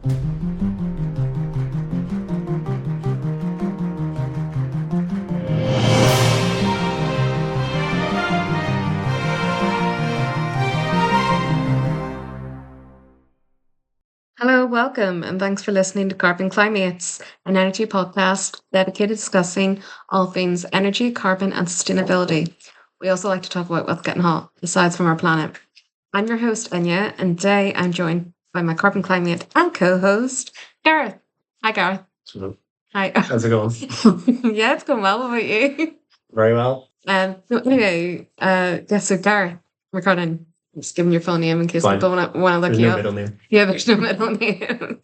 Hello, welcome, and thanks for listening to Carbon Cli-Mates, an energy podcast dedicated to discussing all things energy, carbon, and sustainability. We also like to talk about what's getting hot, besides from our planet. I'm your host, Anya, and today I'm joined by my Carbon Cli-Mate and co-host, Gareth. Hi, Gareth. Hello. Hi. How's it going? Yeah, it's going well. What about you? Very well. So anyway, so Gareth McCrudden. Just giving your full name in case Fine. people want to look There's you no up. middle name. Yeah, there's no middle name.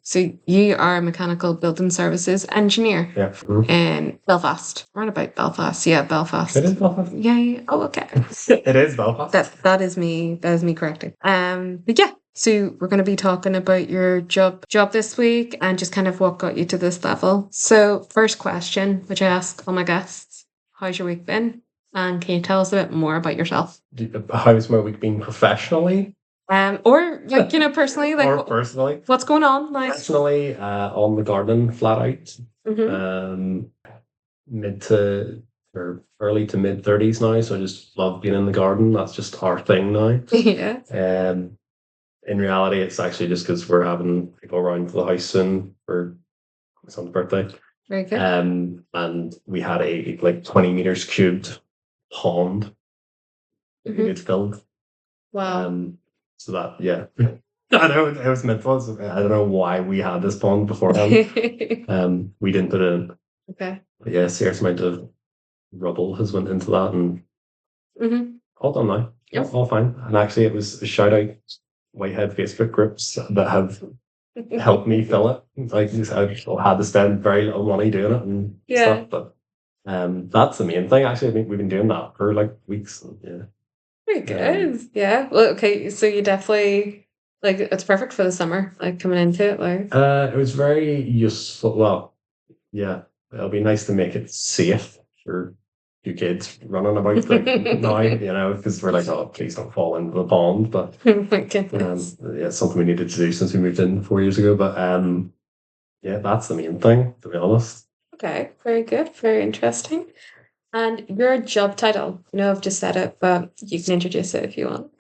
So you are a mechanical building services engineer Yeah. in Belfast. Around about Belfast. Yeah, Belfast. It is Belfast. Yeah. Oh, okay. It is Belfast. That is me. That is me correcting. But yeah. So we're going to be talking about your job this week and just kind of what got you to this level. So first question, which I ask all my guests: how's your week been? And can you tell us a bit more about yourself? How's my week been professionally? Or like, personally, like or personally? what's going on? Like Personally, on the garden, flat out. Mhm. Early to mid 30s now, so I just love being in the garden. That's just our thing now. Yeah. In reality, it's actually just because we're having people around to the house soon for my son's birthday. Very good. And we had a 20 meters cubed pond that we had filled. Wow. So that, yeah. I know it was mental. I don't know why we had this pond beforehand. We didn't put it in. Okay. But yeah, serious amount of rubble has went into that, and all done now. Yep. All fine. And actually, it was a shout out Whitehead Facebook groups that have helped me fill it. Like I had to spend very little money doing it and stuff, but that's the main thing. Actually, I think we've been doing that for like weeks. Yeah. Very good. Yeah. Well, okay. So you definitely it's perfect for the summer, like coming into it. Like it was very useful. Well, yeah, it'll be nice to make it safe for you kids running about now, because we're like, oh, please don't fall into the pond. But oh my goodness. yeah, it's something we needed to do since we moved in 4 years ago. But yeah, that's the main thing, to be honest. Okay. Very good. Very interesting. And your job title, I've just said it, but you can introduce it if you want.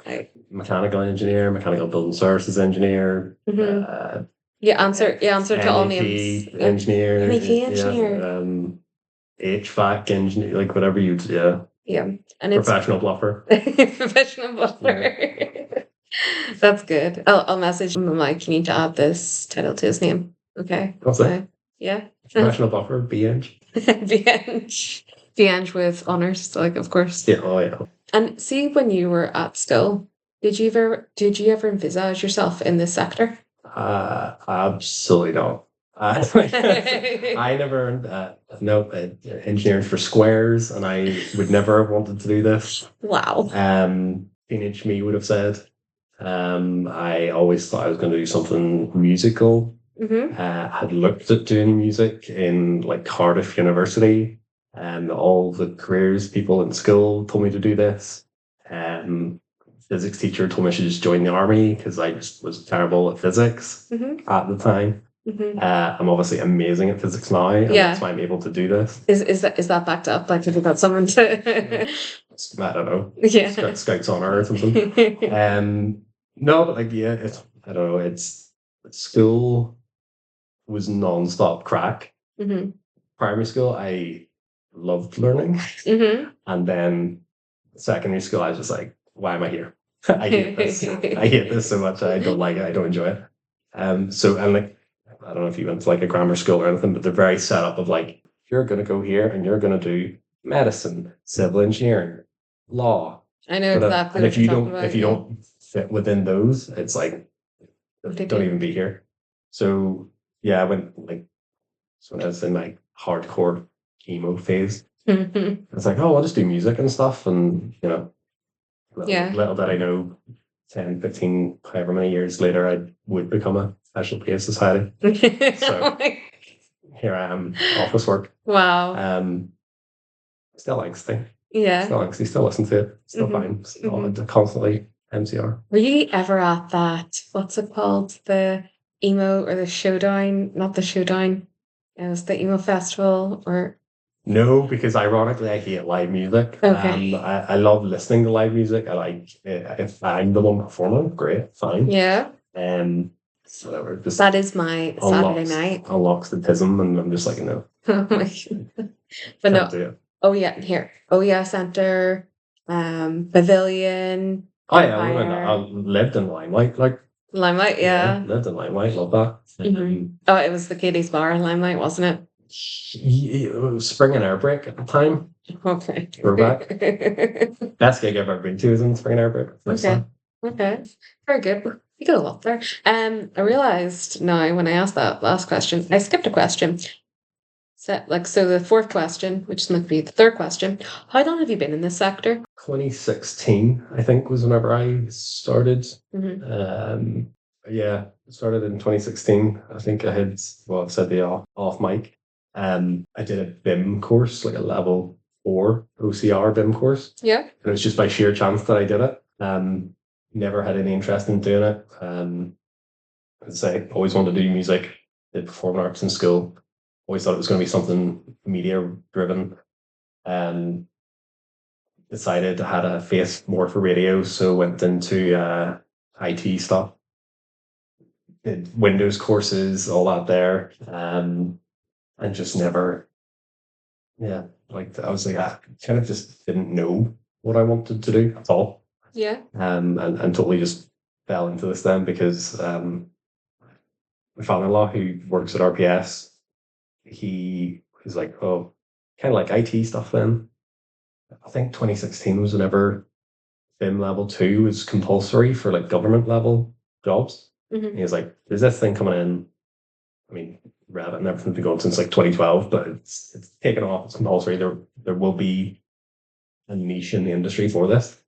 Mechanical engineer, mechanical building services engineer. Answer to all names. Engineer. MEP engineer. HVAC engineer, like whatever you, yeah. Yeah. And professional bluffer. Professional bluffer. Yeah. That's good. I'll message him. I'm like, you need to add this title to his name. Okay. What's that? Yeah. Professional bluffer, BEng. BEng with honours, of course. Yeah, oh yeah. And see, when you were at school, did you ever envisage yourself in this sector? Absolutely not. I never engineered for squares, and I would never have wanted to do this. Wow. Teenage me would have said. I always thought I was going to do something musical. Had looked at doing music in Cardiff University, and all the careers people in school told me to do this. Physics teacher told me I should just join the army because I just was terrible at physics at the time. I'm obviously amazing at physics now, and that's why I'm able to do this. Is that backed up? Like, have you got someone to? I don't know. Yeah, Scouts honor or something. No, but I don't know. It's school was non-stop crack. Primary school, I loved learning, and then secondary school, I was just like, why am I here? I hate this. I hate this so much. I don't like it. I don't enjoy it. I don't know if you went to a grammar school or anything, but they're very set up of you're going to go here and you're going to do medicine, civil engineering, law. I know exactly. And if you don't fit within those, it's don't even be here. So yeah, I went so when I was in hardcore emo phase, it's I'll just do music and stuff, and little did I know, 10, 15, however many years later, I would become a special PA society. So here I am, office work. Wow. Still angsty. Yeah. Still angsty, still listen to it. Still fine. Still constantly MCR. Were you ever at that, what's it called? The emo or the showdown, not the showdown. It was the emo festival or No, because ironically, I hate live music. okay. I love listening to live music. I like if I'm the one performing, great, fine. Yeah. Whatever. Just That is my Saturday night. unlocks the tism, and I'm just like, no, Oh my God. But can't no. do it. Oh yeah, here. Oh yeah, Center, Pavilion, Oh yeah, I Empire, lived in Limelight, like Limelight, yeah. lived in Limelight, love that. Oh, it was the Katie's Bar in Limelight, wasn't It was spring and air break at the time. it? Okay. We're back. Best gig I've ever been to was in spring and air break. Nice Okay. time. Okay. Very good. You got a lot there. I realized now when I asked that last question, I skipped a question. So the fourth question, which might be the third question, how long have you been in this sector? 2016, I think, was whenever I started. Mhm. Yeah, started in 2016. I think I had, well, I've said the off mic. I did a BIM course, like a level 4 OCR BIM course. Yeah. And it was just by sheer chance that I did it. Never had any interest in doing it. As I say, always wanted to do music, did performing arts in school. Always thought it was going to be something media driven. Decided I had a face more for radio, so went into IT stuff. Did Windows courses, all that there, and just never, yeah, like I was like, I kind of just didn't know what I wanted to do at all. Yeah. And totally just fell into this then because my father-in-law who works at RPS, he was like, oh, kind of like IT stuff then. I think 2016 was whenever BIM level 2 was compulsory for like government level jobs. Mm-hmm. He was like, there's this thing coming in. I mean, Revit and everything's been going since like 2012, but it's taken off. It's compulsory. There will be a niche in the industry for this.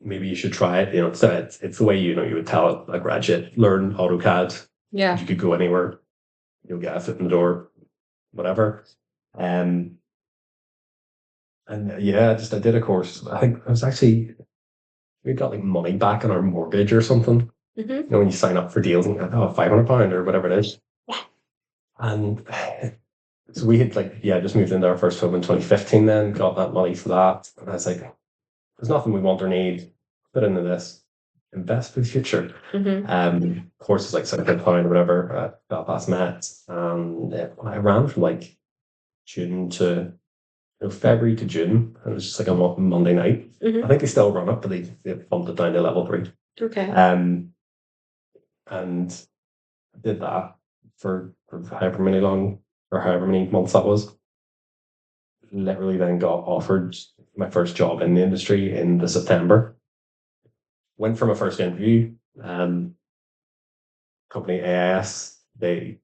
Maybe you should try it. You know, so it's the way you would tell a graduate, learn AutoCAD. Yeah. You could go anywhere. You'll get a foot in the door, whatever. And yeah, I did a course. I think I was actually, we got like money back on our mortgage or something. Mm-hmm. You know, when you sign up for deals and £500 or whatever it is. Yeah. And so we had just moved into our first home in 2015 then, got that money for that. And I was like, there's nothing we want or need. Put into this. Invest for the future. Mm-hmm. Courses like £700 or whatever at Belfast Met. And I ran from like June to February to June. And it was just like a Monday night. Mm-hmm. I think they still run it, but they bumped it down to level 3. Okay. And I did that for however many months that was. Literally then got offered my first job in the industry in the September. Went for my first interview. Company AIS, they're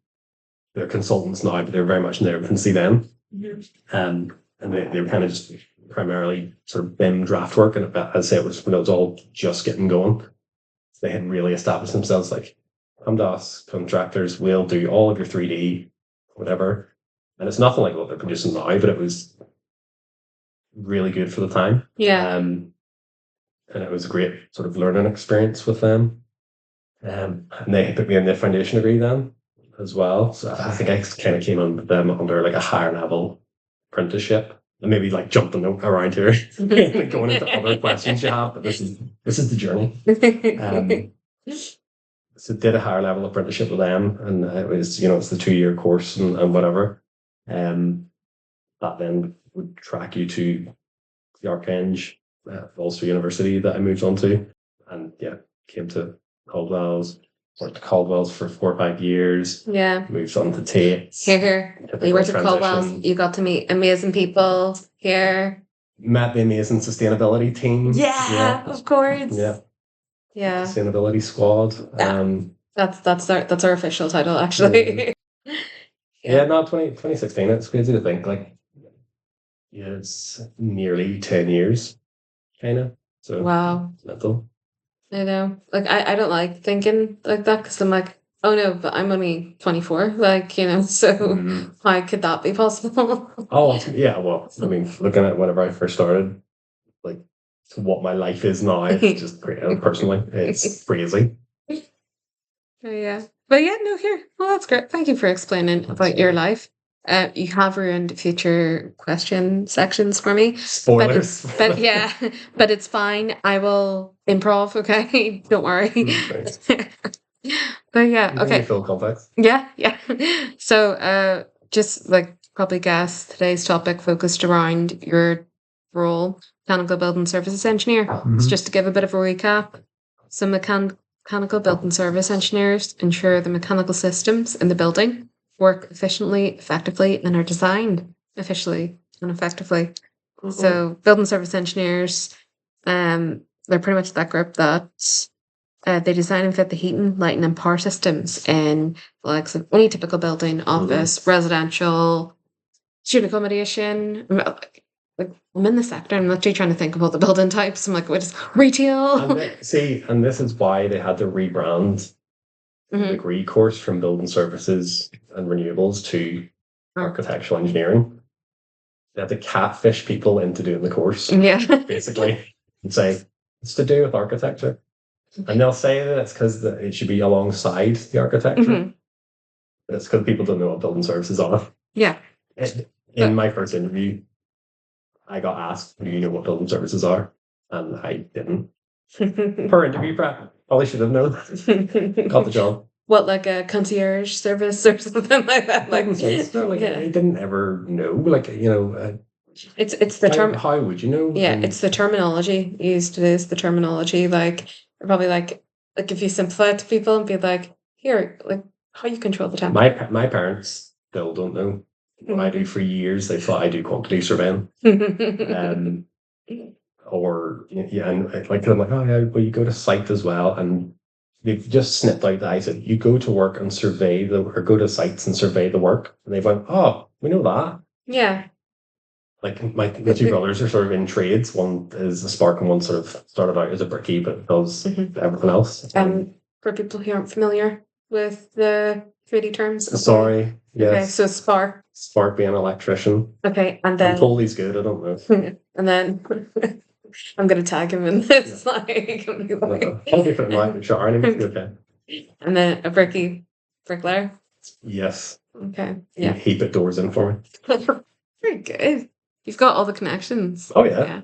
consultants now, but they're very much in their infancy then. Mm-hmm. And they were kind of just primarily sort of BIM draft work, and as I say, it was when it was all just getting going. So they hadn't really established themselves like, come to us, contractors, we'll do all of your 3D, whatever. And it's nothing like what they're producing now, but it was really good for the time. Yeah. And it was a great sort of learning experience with them. And they put me in the foundation degree then as well. So I think I kind of came on with them under like a higher level apprenticeship. And maybe like jumping around here and going into other questions you have, but this is the journey. So did a higher level apprenticeship with them, and it was, it's the 2-year course and whatever. That then would track you to the Archeng Ulster University that I moved on to, and came to Caldwell's. Worked at Caldwell's for 4 or 5 years. Yeah. Moved on to Tate. Here. You worked at Caldwell's. You got to meet amazing people here. Met the amazing sustainability team. Yeah, of course. Yeah. Yeah. Sustainability squad. That's our official title, actually. Yeah, no, 2016. It's crazy to think it's nearly 10 years, kind of. So wow. Mental. I know. Like, I don't like thinking like that because I'm like, oh no, but I'm only 24. So how could that be possible? Oh, yeah. Well, I mean, looking at whenever I first started, like, to what my life is now, it's just great. Personally, it's crazy. Oh, yeah. But yeah, no, here. Well, that's great. Thank you for explaining about your life. You have ruined future question sections for me. Spoilers. But yeah, but it's fine. I will improv, okay? Don't worry. But yeah, You think you okay. feel complex? Yeah, yeah. So, just like probably guess today's topic focused around your role, mechanical building services engineer. So just to give a bit of a recap, some mechanical building service engineers ensure the mechanical systems in the building work efficiently, effectively, and are designed efficiently and effectively. So building service engineers, they're pretty much that group that they design and fit the heating, lighting, and power systems in the likes of any typical building, office, residential, student accommodation. Like, I'm in the sector. I'm literally trying to think of all the building types. I'm like, what is retail? And this is why they had to rebrand the degree course from building services and renewables to architectural engineering. They had to catfish people into doing the course. Yeah. Basically, and say it's to do with architecture. And they'll say that it's because it should be alongside the architecture. But it's because people don't know what building services are. Yeah. In my first interview, I got asked, do you know what building services are? And I didn't. Per interview prep. Probably should have known. Got the job. What, like a concierge service or something like that? I didn't ever know. It's the term. How would you know? Yeah, it's the terminology used. It is the terminology. Like probably like if you simplify it to people and be like, here, like how you control the temperature. My parents still don't know what I do. For years they thought I do quantity surveying. Or and like I'm like, oh yeah, well you go to site as well, and they've just snipped out the I said you go to work and or go to sites and survey the work, and they went, oh, we know that. Yeah. Like my two brothers are sort of in trades. One is a spark, and one sort of started out as a brickie, but does everything else. For people who aren't familiar with the 3D terms. Sorry. Yes. Okay, so spark. Spark being an electrician. Okay, and then I'm told he's good. I don't know. And then I'm gonna tag him in this. Like, I'll be putting my sure. Okay. And then a bricklayer. Yes. Okay. Yeah. He put doors in for me. Very good. You've got all the connections. Oh yeah.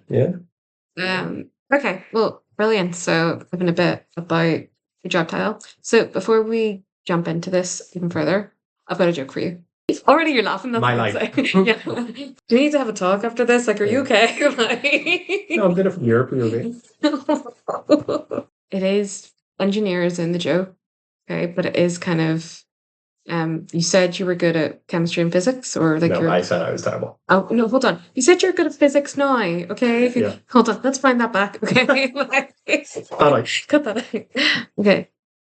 Okay. Well, brilliant. So, talking a bit about your job title. So, before we jump into this even further, I've got a joke for you. Already, you're laughing. That's my life. Yeah. Do we need to have a talk after this? Like, are you okay? No, I'm good from Europe. It is engineers in the joke, okay, but it is kind of. You said you were good at chemistry and physics, or like no, I said I was terrible. Oh no, hold on. You said you're good at physics now, okay? Yeah. Hold on, let's find that back, okay? Cut that out. Okay.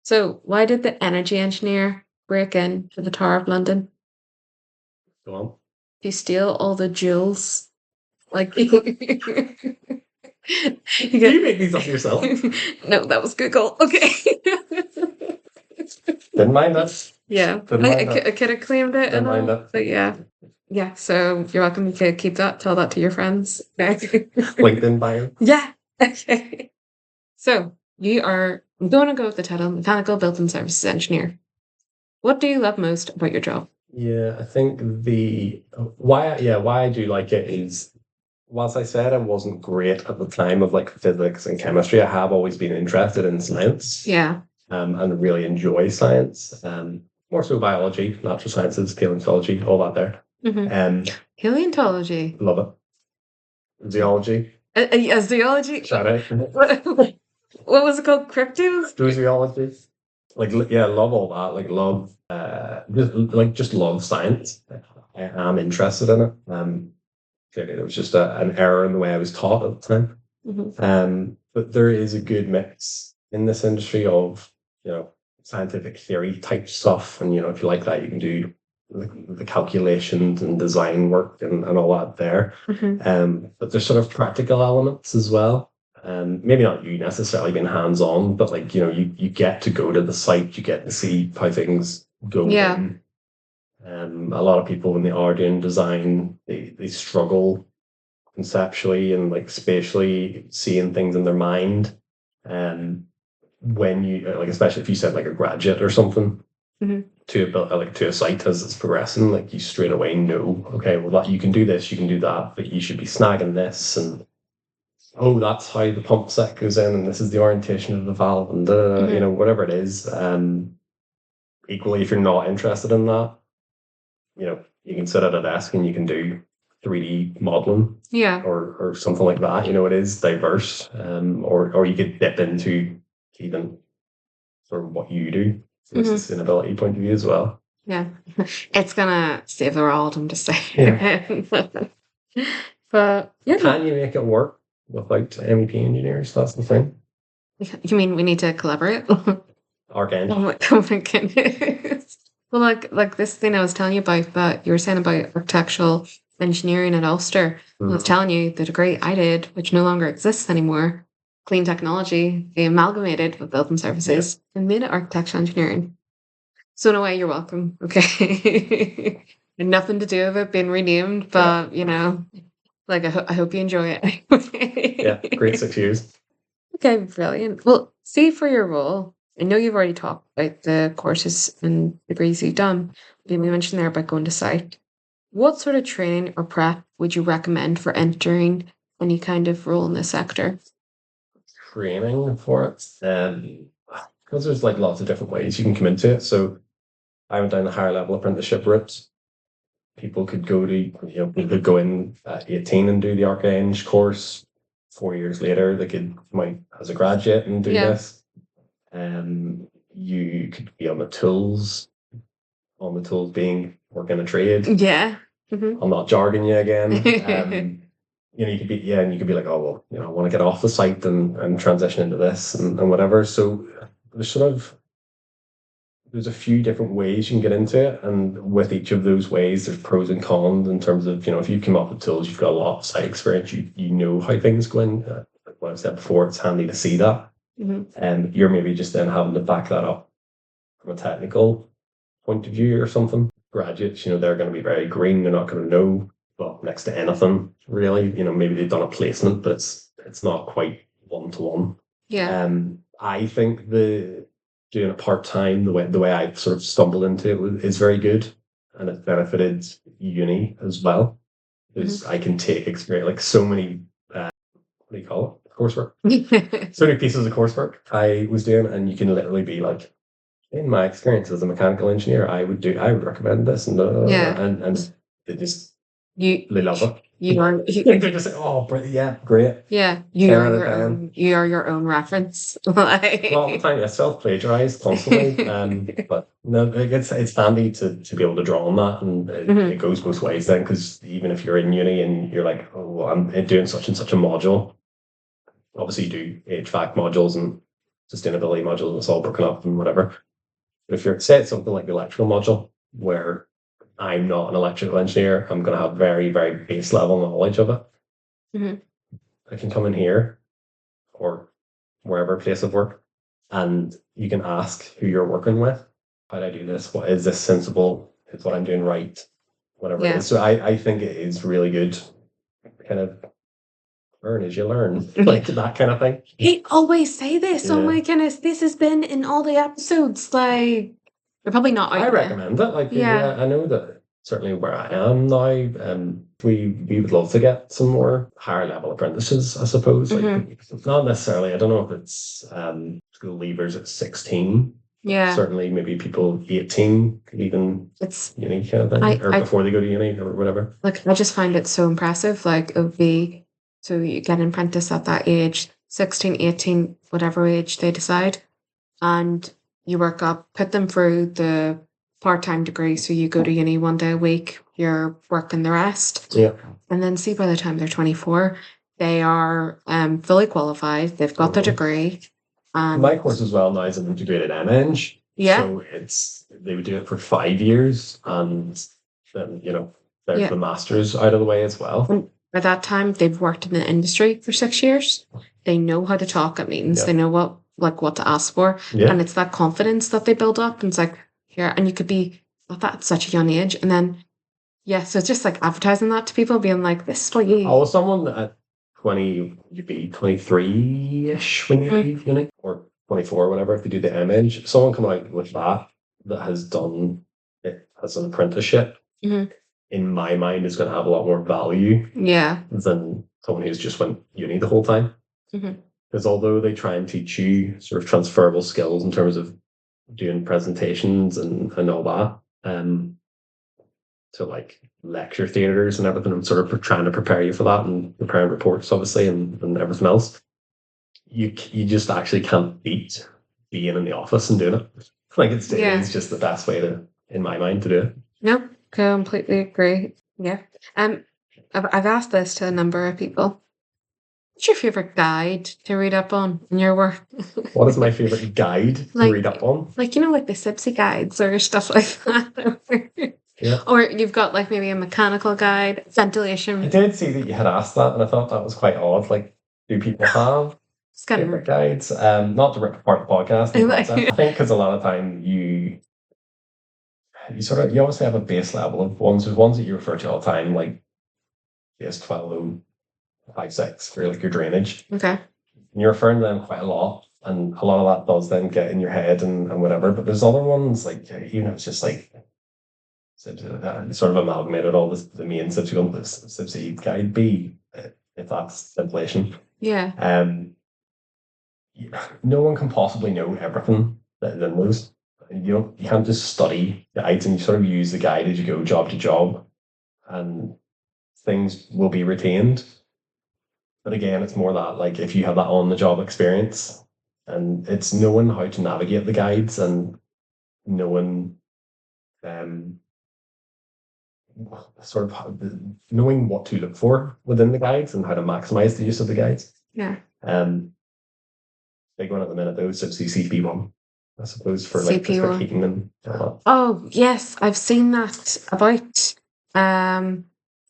So why did the energy engineer break into the Tower of London? Go on. To steal all the jewels. Like Do you make these up yourself? No, that was Google. Okay. Didn't mind that. Yeah, I could have claimed it. Didn't mind that. But yeah. Yeah, so you're welcome to keep that. Tell that to your friends. LinkedIn bio. Yeah. Okay. So I'm going to go with the title, Mechanical Building Services Engineer. What do you love most about your job? Yeah, I think why I do like it is, whilst I said I wasn't great at the time of like physics and chemistry, I have always been interested in science. Yeah. And really enjoy science. More so biology, natural sciences, paleontology, all that there. Paleontology. Love it. Zoology. Zoology. Shout out. What was it called? Cryptozoology? Love all that. Like love, just love science. I am interested in it. Clearly there was just an error in the way I was taught at the time. But there is a good mix in this industry of, scientific theory type stuff. And, if you like that, you can do the calculations and design work and all that there. But there's sort of practical elements as well. Maybe not you necessarily being hands-on, but like, you get to go to the site, you get to see how things go. Yeah. A lot of people when they are doing design, they struggle conceptually and like spatially seeing things in their mind. when you like, especially if you send like a graduate or something to a site as it's progressing, like you straight away know, okay, well that you can do this, you can do that, but you should be snagging this, and oh, that's how the pump set goes in, and this is the orientation of the valve, and whatever it is. Equally, if you're not interested in that, you can sit at a desk and you can do 3D modeling, or something like that. It is diverse, or you could dip into even sort of what you do from a sustainability point of view as well. Yeah, it's gonna save the world, I'm just saying. Yeah. But can you make it work without MEP engineers? That's the thing. You mean we need to collaborate? Arcane. Oh my goodness. Well, like this thing I was telling you about that you were saying about architectural engineering at Ulster. I was telling you the degree I did, which no longer exists anymore, clean technology, they amalgamated with building services and made it architectural engineering. So in a way, you're welcome. Okay. And nothing to do with it being renamed, but like I hope you enjoy it. Yeah, great 6 years. Okay, brilliant. Well, see, for your role, I know you've already talked about the courses and degrees you've done. You mentioned there about going to site. What sort of training or prep would you recommend for entering any kind of role in the sector? Training for it, because there's like lots of different ways you can come into it. So I went down the higher level apprenticeship route. People could go in at 18 and do the Arch-Eng course. 4 years later, they could come out as a graduate and do this. You could be on the tools being working a trade. Yeah. I'm not jargon you again. You could be, and you could be like, oh, well, I want to get off the site and transition into this and whatever. So there's a few different ways you can get into it. And with each of those ways, there's pros and cons in terms of, if you come up with tools, you've got a lot of site experience, you know how things go in. Like what I've said before, it's handy to see that. And you're maybe just then having to back that up from a technical point of view or something. Graduates, they're going to be very green. They're not going to know next to anything really. Maybe they've done a placement, but it's not quite one-to-one. Yeah. I think doing it part-time, the way I sort of stumbled into it is very good, and it benefited uni as well, because I can take experience, like so many what do you call it, coursework. So many pieces of coursework I was doing, and you can literally be like, in my experience as a mechanical engineer, I would recommend this, and and they love it. They just say, "Oh, brilliant, yeah, great." Yeah, you are your own reference. Well, the time I self-plagiarized constantly, but no, it's handy to be able to draw on that, and it goes both ways then. Because even if you're in uni and you're like, "Oh, well, I'm doing such and such a module," obviously you do HVAC modules and sustainability modules, and it's all broken up and whatever. But if you're say it's something like the electrical module, where I'm not an electrical engineer, I'm going to have very, very base level knowledge of it. I can come in here or wherever place of work, and you can ask who you're working with. How do I do this? What is this sensible? Is what I'm doing right? Whatever it is. So I think it is really good. Kind of learn as you learn, like that kind of thing. They always say this. Yeah. Oh my goodness, this has been in all the episodes. Like, they're probably not out I recommend it. Like, yeah, I know that certainly where I am now, we would love to get some more higher level apprentices, I suppose. Like, not necessarily. I don't know if it's school leavers at 16. Yeah. Certainly, maybe people 18 could even uni kind of thing, or before they go to uni or whatever. Like, I just find it so impressive. Like, so you get an apprentice at that age, 16, 18, whatever age they decide, and you work up, put them through the part-time degree. So you go to uni 1 day a week, you're working the rest. Yeah. And then see by the time they're 24, they are fully qualified. They've got the degree. My course as well now is an integrated MEng. Yeah. So they would do it for 5 years, and then, there's the masters out of the way as well. And by that time, they've worked in the industry for 6 years. They know how to talk at meetings. Yeah. They know what to ask for. Yeah. And it's that confidence that they build up. And it's like, here, and you could be at such a young age. And then, so it's just like advertising that to people, being like, this is what you... Oh, someone at 20, you'd be 23-ish when you leave uni, or 24 or whatever, if they do the image, someone coming out with that has done it as an apprenticeship, in my mind, is going to have a lot more value than someone who's just went uni the whole time. Because although they try and teach you sort of transferable skills in terms of doing presentations and all that, so like lecture theatres and everything, I'm sort of trying to prepare you for that and preparing reports, obviously, and everything else. You just actually can't beat being in the office and doing it. Like it's just the best way to, in my mind, to do it. No, completely agree. Yeah. I've asked this to a number of people. What's your favorite guide to read up on in your work? What is my favorite guide to read up on? Like, you know, like the SIPSy guides or stuff like that. Yeah. Or you've got like maybe a mechanical guide, ventilation. I did see that you had asked that, and I thought that was quite odd. Like, do people have favorite guides? Not to rip apart the podcast, I think because a lot of time you obviously have a base level of ones. There's ones that you refer to all the time, like base 12.56 for like your drainage. Okay. And you're referring to them quite a lot, and a lot of that does then get in your head and whatever. But there's other ones like it's just like sort of amalgamated all the main SIPSy guide B, if that's inflation. Yeah. No one can possibly know everything that is in those. You can't just study guides and you sort of use the guide as you go job to job, and things will be retained. But again, it's more that like if you have that on the job experience, and it's knowing how to navigate the guides and knowing sort of knowing what to look for within the guides and how to maximize the use of the guides. Yeah. Big one at the minute though, SIPSy CP1, I suppose, for like for heating and all that. Oh yes, I've seen that about.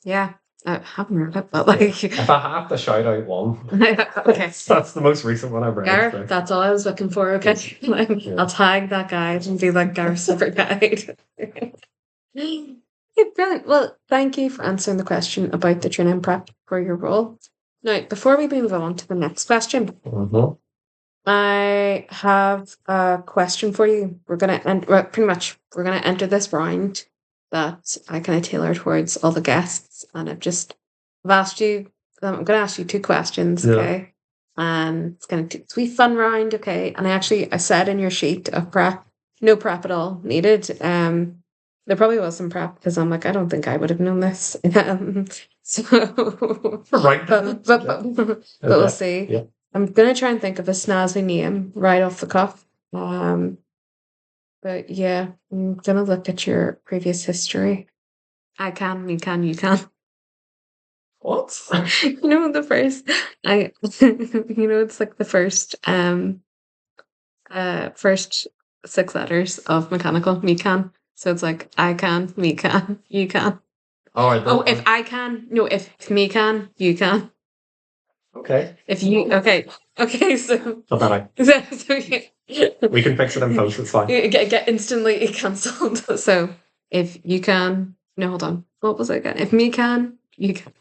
Yeah, I haven't read it, but like if I have to shout out one, okay, that's the most recent one I've read. Gareth, that's all I was looking for. Okay, I'll tag that guide and be like Gareth's favorite guide. Okay, brilliant. Well, thank you for answering the question about the training prep for your role. Now, before we move on to the next question, I have a question for you. We're gonna enter this round that I kind of tailor towards all the guests, and I'm gonna ask you two questions, okay? And it's gonna be a sweet fun round, okay? And I said in your sheet of prep, no prep at all needed. There probably was some prep because I'm like, I don't think I would have known this. So, right. but we'll see. Yeah. I'm gonna try and think of a snazzy name right off the cuff. But yeah, I'm gonna look at your previous history. I can, you can, you can. What? The first it's like the first 6 letters of mechanical, me can. So it's like I can, me can, you can. If I can, no, if me can, you can. Okay. If you okay, so not that we can fix it in post. It's fine. Get instantly cancelled. So if you can, no, hold on. What was it again? If me can, you can,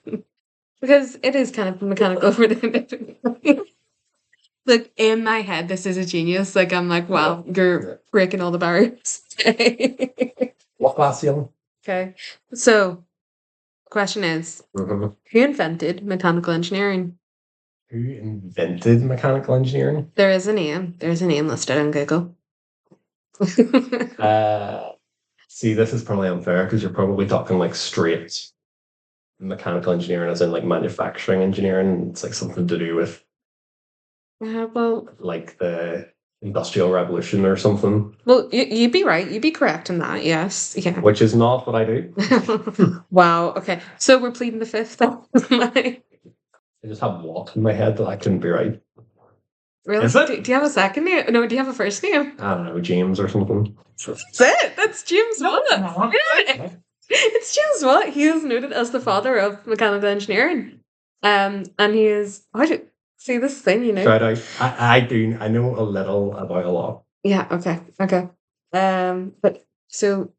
because it is kind of mechanical for the. Like in my head, this is a genius. Like I'm like, wow, you're breaking all the barriers. What class are you on? Okay, so question is, who invented mechanical engineering? Who invented mechanical engineering? There is a name. There's a name listed on Google. See, this is probably unfair because you're probably talking like straight mechanical engineering, as in like manufacturing engineering. It's like something to do with like the Industrial Revolution or something. Well, you'd be right. You'd be correct in that. Yes. Yeah. Which is not what I do. Wow. Okay. So we're pleading the fifth. I just have what in my head that I couldn't be right. Really? Is it? Do you have a second name? No, do you have a first name? I don't know, James or something. That's it. That's James Watt. Yeah. It's James Watt. He is noted as the father of mechanical engineering. And he is... See this thing, Shout out. I do. I know a little about a lot. Yeah. Okay. But so...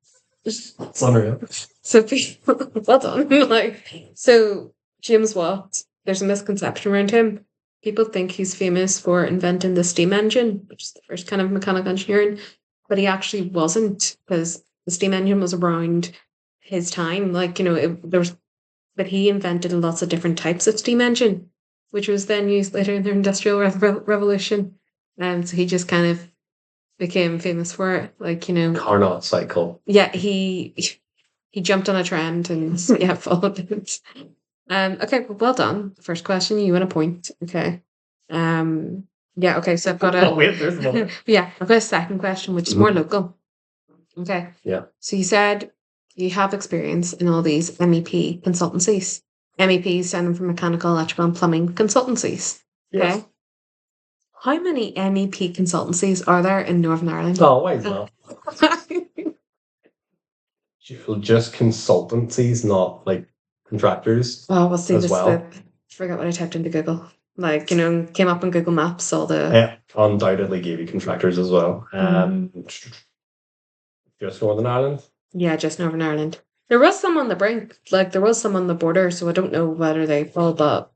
It's unreal. So well done. So James Watt, there's a misconception around him people think he's famous for inventing the steam engine, which is the first kind of mechanical engineering, but he actually wasn't, because the steam engine was around his time. Like, but he invented lots of different types of steam engine, which was then used later in the Industrial Revolution. So he just kind of became famous for it. Like, Carnot cycle. yeah, he jumped on a trend and yeah, followed it. Okay, well done. First question, you win a point. Okay. Yeah, okay, so I've got Oh, wait, there's more. yeah, I've got a second question, which is more local. Okay. Yeah. So you said you have experience in all these MEP consultancies. MEPs standing for mechanical, electrical, and plumbing consultancies. Okay. Yes. How many MEP consultancies are there in Northern Ireland? Oh, wait, no. Just consultancies, not like contractors. Oh, well, see, as this well. Forgot what I typed into Google. Like, came up on Google Maps, all the... Yeah, undoubtedly gave you contractors as well. Just Northern Ireland. Yeah, just Northern Ireland. There was some on the brink. Like, there was some on the border, so I don't know whether they followed that.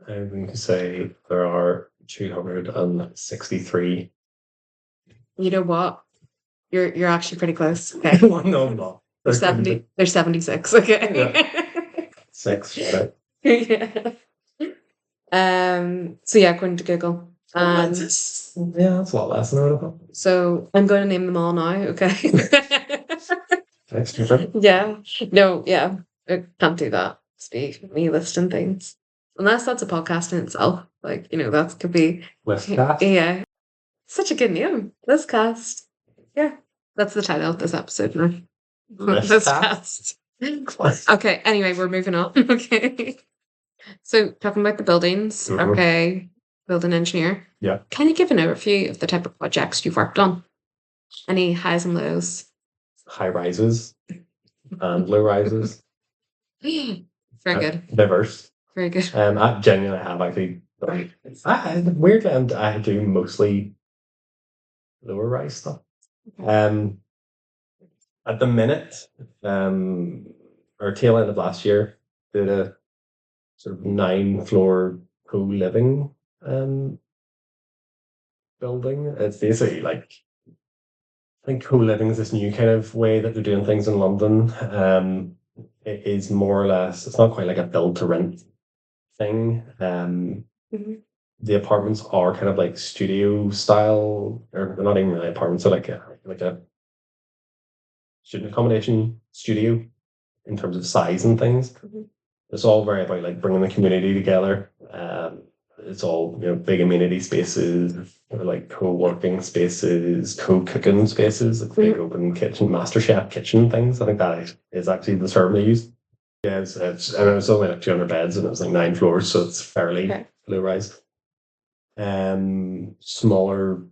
I'm going to say there are 263. You know what? You're actually pretty close. Okay. No, I'm not. There's 70. There's 76. Okay. Yeah. 6. Right? Yeah. So yeah, according to Google. Yeah, that's a lot less than I would have thought. So I'm going to name them all now. Okay. Thanks, Jennifer. Yeah. No. Yeah. I can't do that. Speak me listing things unless that's a podcast in itself. Like, that could be. Listcast. Yeah. Such a good name. Listcast. Yeah. That's the title of this episode now. Listcast. Okay. Anyway, we're moving on. Okay. So talking about the buildings. Mhm. Okay. Building engineer. Yeah. Can you give an overview of the type of projects you've worked on? Any highs and lows? High rises and low rises. Very good. Diverse. Very good. I genuinely have actually. Weirdly, I do mostly lower rise stuff. At the minute, or tail end of last year, did a sort of 9-floor co-living building. It's basically like, I think co-living is this new kind of way that they're doing things in London. It is more or less, it's not quite like a build to rent thing. The apartments are kind of like studio style, or they're not even really apartments, they're like a student accommodation studio in terms of size and things. It's all very about like bringing the community together. It's all big amenity spaces, or like co-working spaces, co-cooking spaces, like big open kitchen, master chef kitchen things. I think that is actually the term they use. Yeah, and it was only like 200 beds, and it was like 9 floors, so it's fairly low rise. Smaller,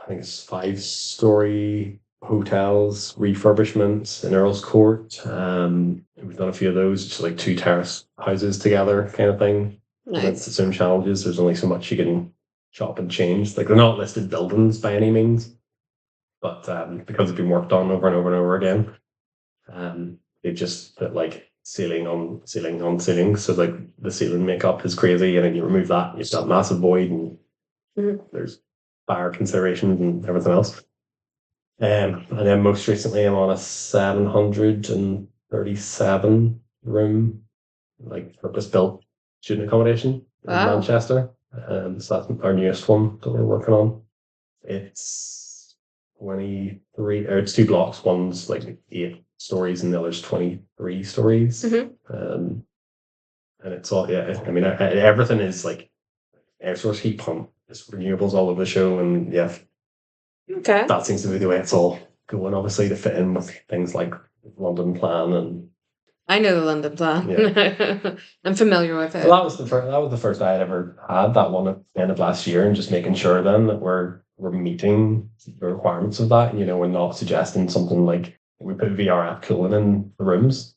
I think it's 5-story hotels, refurbishments in Earl's Court. We've done a few of those, just like 2 terrace houses together kind of thing. Nice. That's its own challenges. There's only so much you can chop and change. Like, they're not listed buildings by any means, but because they've been worked on over and over and over again, they just put like ceiling on ceiling on ceiling. So like the ceiling makeup is crazy, and then you remove that, you've got massive void, and there's fire considerations and everything else. And then most recently, I'm on a 737 room, like purpose-built student accommodation in Manchester. So that's our newest one that we're working on. It's 23, or it's 2 blocks. One's like 8 stories, and the other's 23 stories. And it's all, I mean, everything is like air source heat pump. It's renewables all over the show, and okay, that seems to be the way it's all going, obviously, to fit in with things like London Plan. And I know the London Plan. Yeah. I'm familiar with it. So that was the first I had ever had, that one at the end of last year, and just making sure then that we're meeting the requirements of that. We're not suggesting something like we put VRF cooling in the rooms.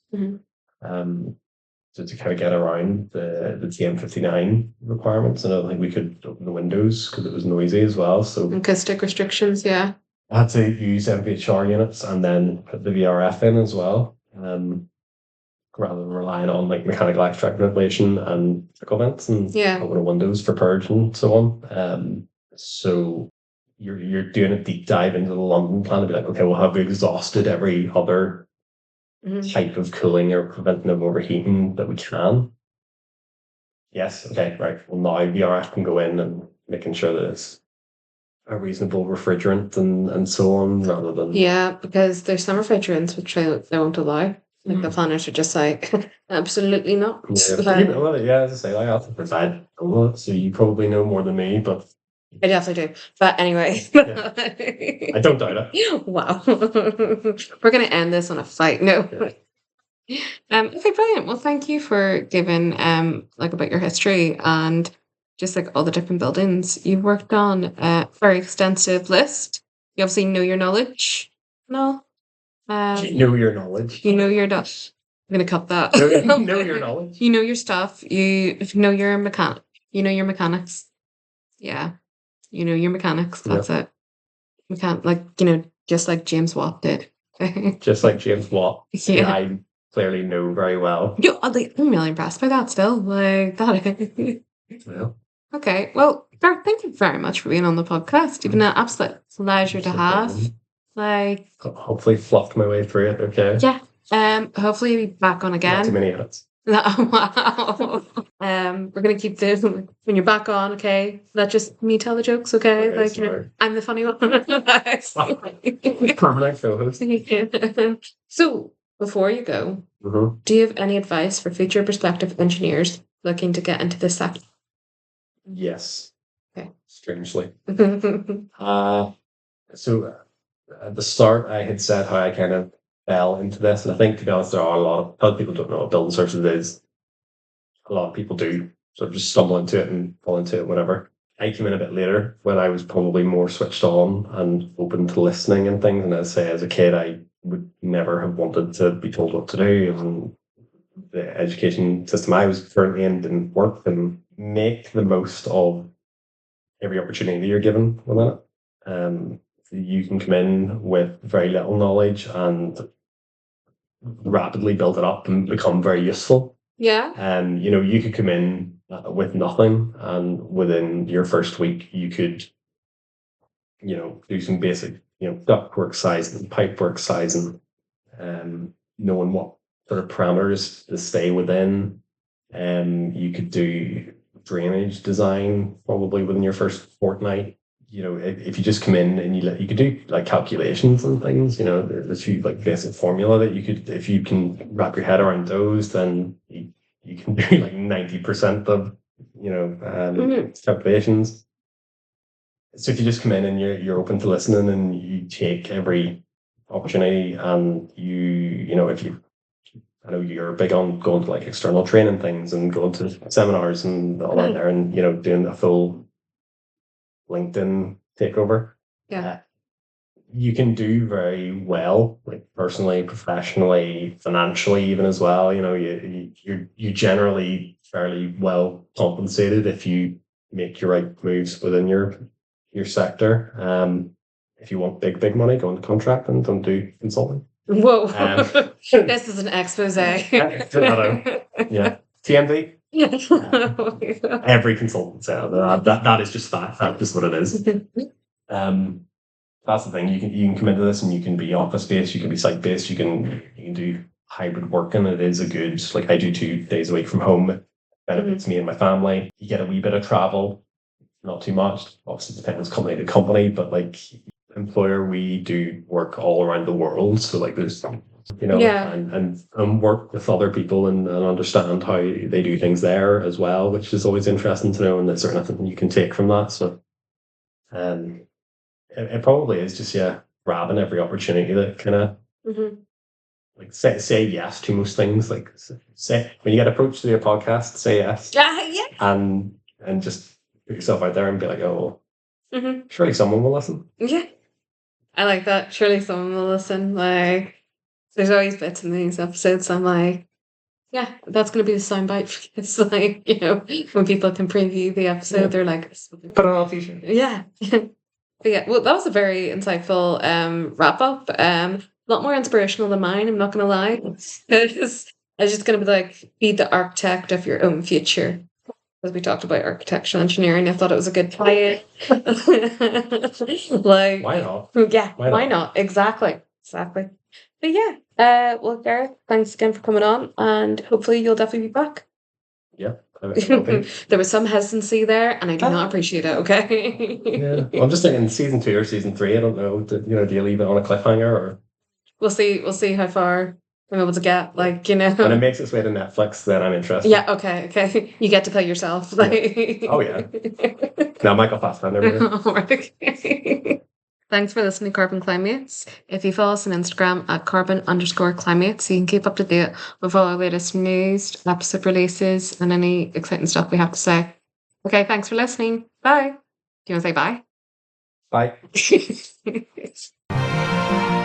So to kind of get around the TM59 requirements, and I don't think we could open the windows because it was noisy as well. So acoustic restrictions, yeah. I had to use MVHR units and then put the VRF in as well. Of rather than relying on like mechanical extract ventilation and trickle vents and opening windows for purge and so on. So you're doing a deep dive into the London plan to be like, okay, well, have we exhausted every other type of cooling or preventive overheating that we can? Yes. Okay. Right. Well, now VRF can go in and making sure that it's a reasonable refrigerant and so on, rather than because there's some refrigerants which they won't allow. Like the planners are just like, absolutely not. As I say, I have to provide a lot, so you probably know more than me, but I definitely do. But anyway, I don't doubt it. Wow, we're gonna end this on a fight. No. Okay, brilliant. Well, thank you for giving like about your history and just like all the different buildings you've worked on. Very extensive list. You obviously know your knowledge. No. You know your knowledge. You know your stuff. I'm gonna cut that. Know your knowledge. You know your stuff. You know your mechanic. You know your mechanics. Yeah. You know your mechanics. That's it. Just like James Watt did. Just like James Watt. Yeah. I clearly know very well. I'm really impressed by that still. Like that. Well. Okay. Well, Gareth, thank you very much for being on the podcast. You've been an absolute pleasure to have. Like, hopefully fluffed my way through it. Okay. Yeah. Hopefully you'll be back on again. Not too many hits. Wow. We're gonna keep this when you're back on. Okay. Not just me tell the jokes. Okay. Like I'm the funny one. Permanent co-host. So before you go, do you have any advice for future prospective engineers looking to get into this sector? Yes. Okay. Strangely. So at the start, I had said how I kind of fell into this, and I think, to be honest, there are a lot of people don't know what building services is. A lot of people do sort of just stumble into it and fall into it whenever. I came in a bit later when I was probably more switched on and open to listening and things. And as a kid, I would never have wanted to be told what to do, and the education system I was currently in didn't work. And make the most of every opportunity you're given with it. You can come in with very little knowledge and rapidly build it up and become very useful. Yeah. You could come in with nothing, and within your first week, you could, do some basic, ductwork sizing, pipework sizing, knowing what sort of parameters to stay within. You could do drainage design probably within your first fortnight. If you just come in and you could do like calculations and things, there's a few like basic formula that you could, if you can wrap your head around those, then you can do like 90% of, calculations. So if you just come in and you're open to listening and you take every opportunity, and I know you're big on going to like external training things and going to seminars and all that there, and doing a full LinkedIn takeover. Yeah. You can do very well, like personally, professionally, financially, even as well. You generally fairly well compensated if you make your right moves within your sector. If you want big money, go into contract and don't do consulting. Whoa. This is an expose. Yeah. TMD. Every consultant said that is just fact. That's just what it is. That's the thing. You can come into this and you can be office based, you can be site based, you can do hybrid working. It is a good, like I do 2 days a week from home. It benefits me and my family. You get a wee bit of travel, not too much. Obviously, it depends company to company, but like employer, we do work all around the world. So like there's and work with other people and understand how they do things there as well, which is always interesting to know, and there's nothing you can take from that. So it probably is just grabbing every opportunity that kind of like say yes to most things. Like say when you get approached to do a podcast, say yes. And just put yourself out there and be like, oh, surely someone will listen. Yeah, I like that. Surely someone will listen. Like, there's always bits in these episodes I'm like, yeah, that's going to be the soundbite. It's like, when people can preview the episode, they're like, put it on a t-shirt. Yeah. But yeah, well, that was a very insightful wrap up. A lot more inspirational than mine, I'm not going to lie. I was just going to be like, be the architect of your own future. Because we talked about architectural engineering. I thought it was a good tie-in. Like, Why not? yeah, why not? Exactly. But yeah, well, Gareth, thanks again for coming on, and hopefully you'll definitely be back. Yeah. Okay. There was some hesitancy there, and I do not appreciate it. Okay. Yeah. Well, I'm just thinking season 2 or season 3. I don't know. Do you leave it on a cliffhanger or? We'll see. We'll see how far I'm able to get. Like, When it makes its way to Netflix, then I'm interested. Yeah. Okay. You get to play yourself. Like. Oh yeah. Now Michael Fassbender. Okay. Thanks for listening to Carbon Cli-Mates. If you follow us on Instagram at carbon_Cli-Mates, you can keep up to date with all our latest news, episode releases, and any exciting stuff we have to say. Okay, thanks for listening. Bye. Do you want to say bye? Bye.